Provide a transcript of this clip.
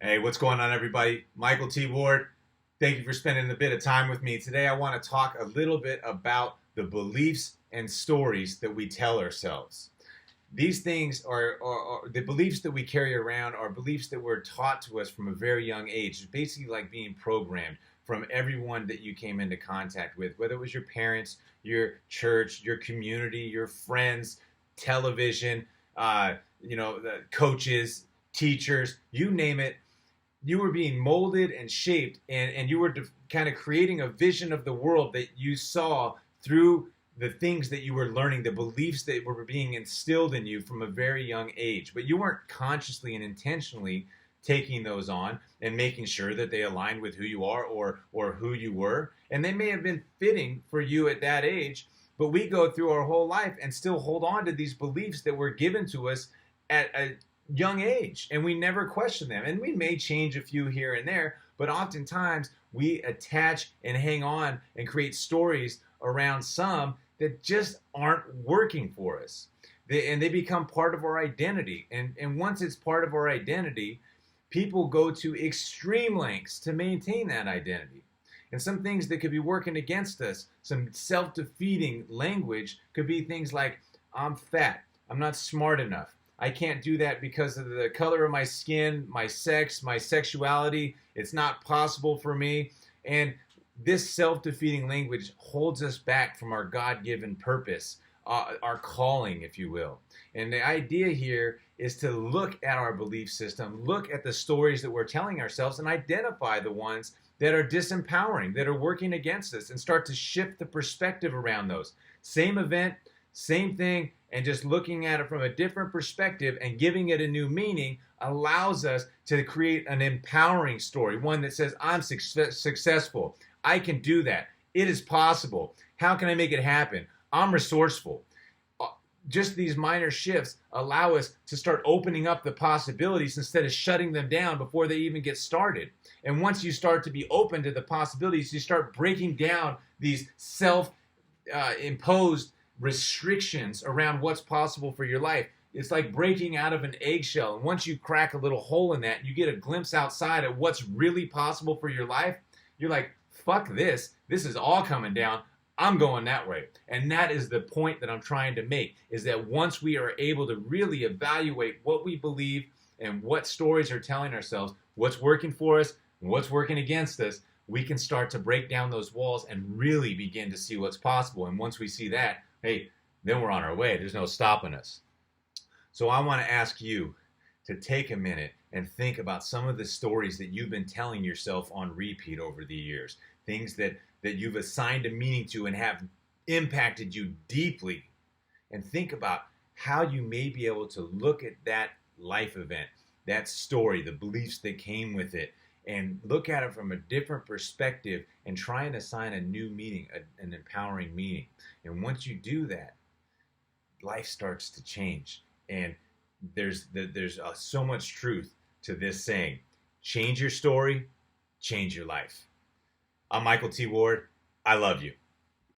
Hey, what's going on, everybody? Michael T. Ward. Thank you for spending a bit of time with me. Today, I want to talk a little bit about the beliefs and stories that we tell ourselves. These things are the beliefs that we carry around are beliefs that were taught to us from a very young age. It's basically like being programmed from everyone that you came into contact with, whether it was your parents, your church, your community, your friends, television, the coaches, teachers, you name it. You were being molded and shaped, and you were kind of creating a vision of the world that you saw through the things that you were learning, the beliefs that were being instilled in you from a very young age. But you weren't consciously and intentionally taking those on and making sure that they aligned with who you are or who you were. And they may have been fitting for you at that age, but we go through our whole life and still hold on to these beliefs that were given to us at a young age, and we never question them. And we may change a few here and there, but oftentimes we attach and hang on and create stories around some that just aren't working for us. And they become part of our identity. And once it's part of our identity, people go to extreme lengths to maintain that identity. And some things that could be working against us, some self-defeating language, could be things like, I'm fat, I'm not smart enough, I can't do that because of the color of my skin, my sex, my sexuality. It's not possible for me. And this self-defeating language holds us back from our God-given purpose, our calling, if you will. And the idea here is to look at our belief system, look at the stories that we're telling ourselves, and identify the ones that are disempowering, that are working against us, and start to shift the perspective around those. Same event, same thing, and just looking at it from a different perspective and giving it a new meaning allows us to create an empowering story, one that says, I'm successful. I can do that. It is possible. How can I make it happen? I'm resourceful. Just these minor shifts allow us to start opening up the possibilities instead of shutting them down before they even get started. And once you start to be open to the possibilities, you start breaking down these self-imposed restrictions around what's possible for your life. It's like breaking out of an eggshell. And once you crack a little hole in that, you get a glimpse outside of what's really possible for your life. You're like, fuck this. This is all coming down. I'm going that way. And that is the point that I'm trying to make, is that once we are able to really evaluate what we believe and what stories are telling ourselves, what's working for us and what's working against us, we can start to break down those walls and really begin to see what's possible. And once we see that, hey, then we're on our way. There's no stopping us. So I want to ask you to take a minute and think about some of the stories that you've been telling yourself on repeat over the years, things that you've assigned a meaning to and have impacted you deeply. And think about how you may be able to look at that life event, that story, the beliefs that came with it, and look at it from a different perspective and try and assign a new meaning, an empowering meaning. And once you do that, life starts to change. And there's so much truth to this saying: change your story, change your life. I'm Michael T. Ward. I love you.